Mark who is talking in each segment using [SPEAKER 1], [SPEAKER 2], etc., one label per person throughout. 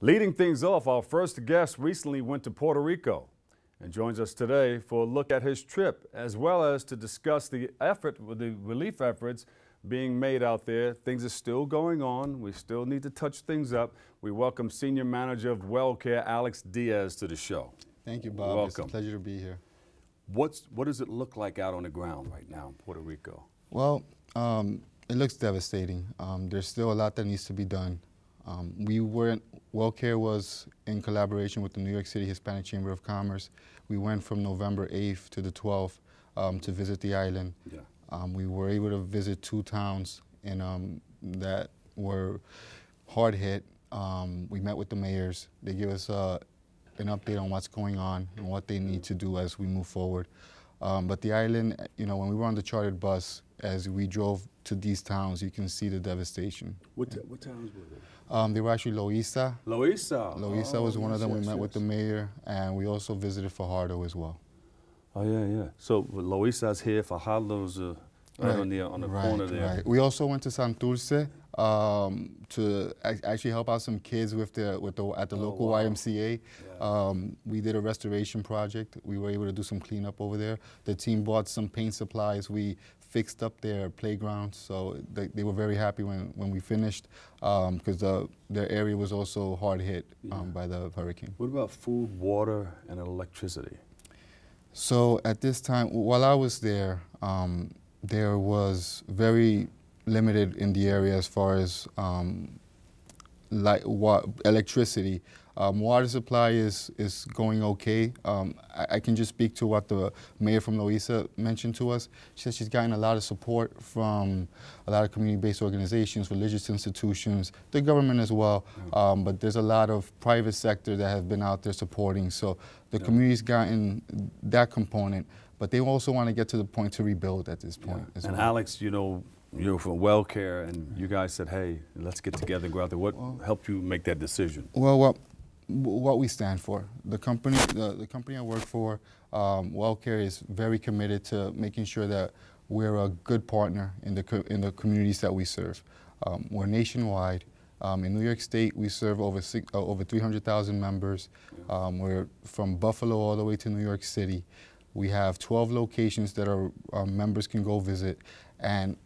[SPEAKER 1] Leading things off, our first guest recently went to Puerto Rico and joins us today for a look at his trip, as well as to discuss the relief efforts being made out there. Things are still going on. We still need to touch things up. We welcome Senior Manager of WellCare, Alex Diaz, to the show.
[SPEAKER 2] Thank you, Bob.
[SPEAKER 1] Welcome.
[SPEAKER 2] It's a pleasure to be here.
[SPEAKER 1] What does it look like out on the ground right now in Puerto Rico?
[SPEAKER 2] Well, it looks devastating. There's still a lot that needs to be done. WellCare was in collaboration with the New York City Hispanic Chamber of Commerce. We went from November 8th to the 12th to visit the island. Yeah. We were able to visit 2 towns that were hard hit. We met with the mayors. They gave us an update on what's going on and what they need to do as we move forward. But the island, when we were on the chartered bus, as we drove to these towns, you can see the devastation.
[SPEAKER 1] What towns were they?
[SPEAKER 2] They were actually Loíza.
[SPEAKER 1] Loíza
[SPEAKER 2] Was one of them. We met with the mayor, and we also visited Fajardo as well.
[SPEAKER 1] Oh, yeah. So Loíza's here, Fajardo's right on the corner there.
[SPEAKER 2] Right. We also went to Santurce to actually help out some kids at the local YMCA. Yeah. We did a restoration project. We were able to do some cleanup over there. The team bought some paint supplies. We fixed up their playground, so they were very happy when we finished, because their area was also hard hit by the hurricane.
[SPEAKER 1] What about food, water, and electricity?
[SPEAKER 2] So at this time, while I was there, there was very limited in the area as far as electricity. Water supply is going okay. I can just speak to what the mayor from Loíza mentioned to us. She said she's gotten a lot of support from a lot of community-based organizations, religious institutions, the government as well. But there's a lot of private sector that have been out there supporting. So the community's gotten that component, but they also want to get to the point to rebuild at this point as well.
[SPEAKER 1] And Alex, you're from WellCare, and you guys said, hey, let's get together and go out there. What helped you make that decision?
[SPEAKER 2] Well, what we stand for. The company I work for, WellCare, is very committed to making sure that we're a good partner in the communities that we serve. We're nationwide. In New York State, we serve over 300,000 members. We're from Buffalo all the way to New York City. We have 12 locations that our members can go visit, and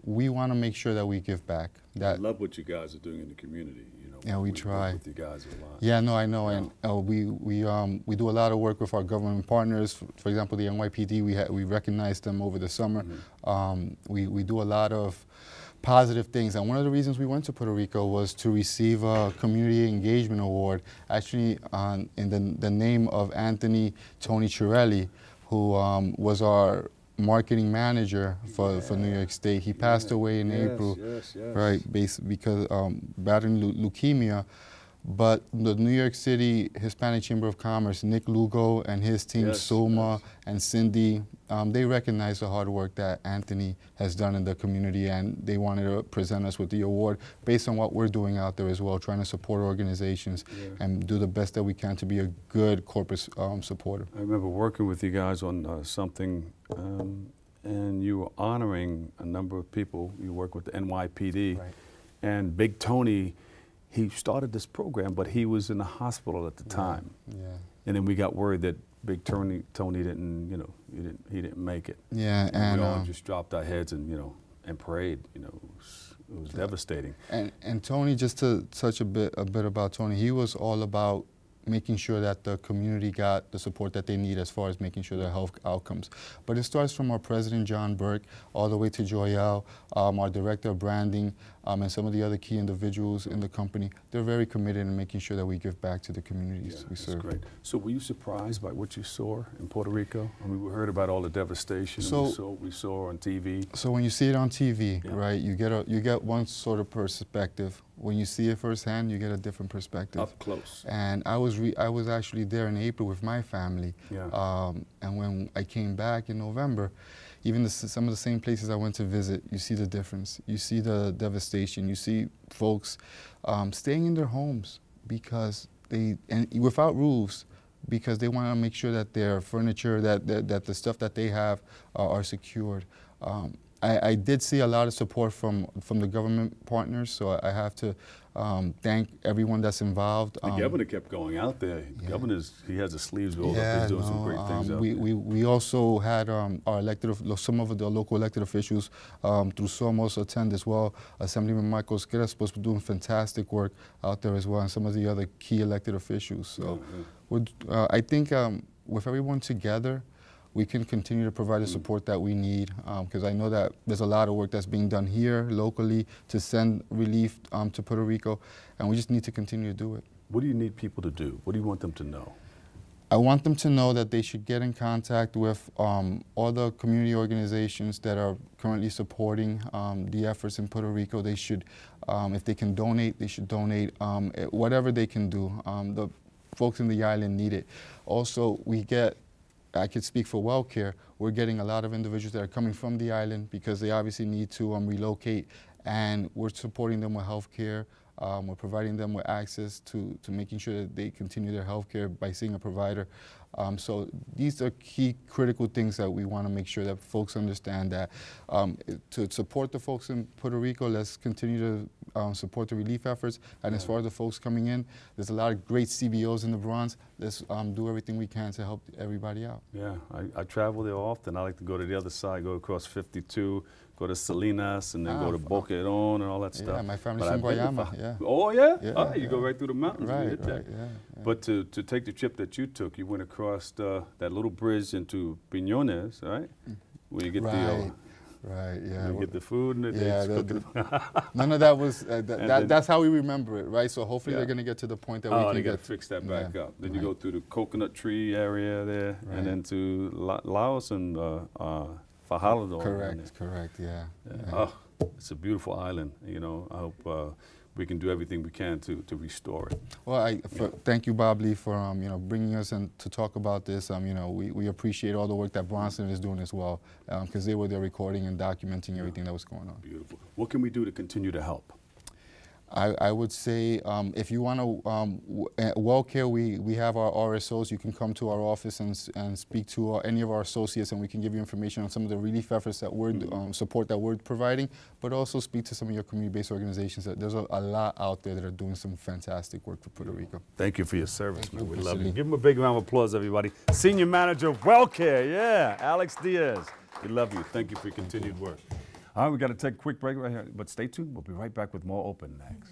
[SPEAKER 2] we want to make sure that we give back.
[SPEAKER 1] I love what you guys are doing in the community.
[SPEAKER 2] Yeah, we try.
[SPEAKER 1] Work with you guys a lot.
[SPEAKER 2] Yeah, no, I know, and we do a lot of work with our government partners. For example, the NYPD, we recognized them over the summer. We do a lot of positive things, and one of the reasons we went to Puerto Rico was to receive a Community Engagement Award, actually in the name of Anthony Tony Chirelli, who was our marketing manager for New York State. He passed away in April, right, because battling leukemia. But the New York City Hispanic Chamber of Commerce, Nick Lugo and his team, Soma and Cindy, they recognize the hard work that Anthony has done in the community, and they wanted to present us with the award based on what we're doing out there as well, trying to support organizations and do the best that we can to be a good corporate supporter.
[SPEAKER 1] I remember working with you guys on something, and you were honoring a number of people. You work with the NYPD, and Big Tony, he started this program, but he was in the hospital at the time. And then we got word that Big Tony didn't, he didn't make it.
[SPEAKER 2] Yeah,
[SPEAKER 1] and we all just dropped our heads and and prayed. It was devastating.
[SPEAKER 2] And Tony, just to touch a bit about Tony, he was all about making sure that the community got the support that they need as far as making sure their health outcomes. But it starts from our president, John Burke, all the way to Joyelle, our director of branding, and some of the other key individuals in the company. They're very committed in making sure that we give back to the communities we serve.
[SPEAKER 1] Great. So were you surprised by what you saw in Puerto Rico? I mean, we heard about all the devastation we saw on TV.
[SPEAKER 2] So when you see it on TV, right, you get one sort of perspective. When you see it firsthand, you get a different perspective.
[SPEAKER 1] Up close.
[SPEAKER 2] And I was actually there in April with my family. And when I came back in November, even some of the same places I went to visit, you see the difference. You see the devastation. You see folks staying in their homes because without roofs, because they want to make sure that their furniture, that the stuff that they have are secured. I did see a lot of support from the government partners, so I have to thank everyone that's involved.
[SPEAKER 1] The governor kept going out there.
[SPEAKER 2] Yeah.
[SPEAKER 1] He has his sleeves rolled up. He's doing some great things out there.
[SPEAKER 2] We also had some of the local elected officials through Somos attend as well. Assemblyman Marcos Crespo was doing fantastic work out there as well, and some of the other key elected officials. So I think with everyone together, we can continue to provide the support that we need, because I know that there's a lot of work that's being done here locally to send relief to Puerto Rico, and we just need to continue to do it.
[SPEAKER 1] What do you need people to do? What do you want them to know?
[SPEAKER 2] I want them to know that they should get in contact with all the community organizations that are currently supporting the efforts in Puerto Rico. They should, if they can donate, they should donate whatever they can do. The folks in the island need it. Also, I could speak for WellCare. We're getting a lot of individuals that are coming from the island because they obviously need to relocate, and we're supporting them with health care. We're providing them with access to making sure that they continue their health care by seeing a provider. So these are key critical things that we want to make sure that folks understand, that to support the folks in Puerto Rico, let's continue to support the relief efforts. And as far as the folks coming in, there's a lot of great CBOs in the Bronx. Let's do everything we can to help everybody out.
[SPEAKER 1] Yeah, I travel there often. I like to go to the other side, go across 52, go to Salinas, and then go to Boca Raton and all that stuff.
[SPEAKER 2] Yeah, my family's from Guayama. Yeah.
[SPEAKER 1] Oh, yeah?
[SPEAKER 2] Yeah,
[SPEAKER 1] You go right through the mountains.
[SPEAKER 2] Right, yeah.
[SPEAKER 1] But to take the trip that you took, you went across that little bridge into Piñones, right? Where you get you get the food and
[SPEAKER 2] none of that was, that's how we remember it, right? So hopefully they're going to get to the point that we can
[SPEAKER 1] they got to fix that back up. Then you go through the coconut tree area there, and then to Laos and Fajardo.
[SPEAKER 2] Correct, yeah.
[SPEAKER 1] Oh, it's a beautiful island. You know, I hope we can do everything we can to restore it.
[SPEAKER 2] Well, thank you, Bob Lee, for bringing us in to talk about this. We appreciate all the work that BronxNet is doing as well, because they were there recording and documenting everything that was going on.
[SPEAKER 1] Beautiful. What can we do to continue to help?
[SPEAKER 2] I would say if you want to, at WellCare, we have our RSOs. You can come to our office and speak to any of our associates, and we can give you information on some of the relief efforts that we're, support that we're providing, but also speak to some of your community-based organizations. There's a lot out there that are doing some fantastic work for Puerto Rico.
[SPEAKER 1] Thank you for your service, man. We love you. Give him a big round of applause, everybody. Senior Manager of WellCare, Alex Diaz. We love you. Thank you for your continued work. All right, we got to take a quick break right here, but stay tuned. We'll be right back with more Open next.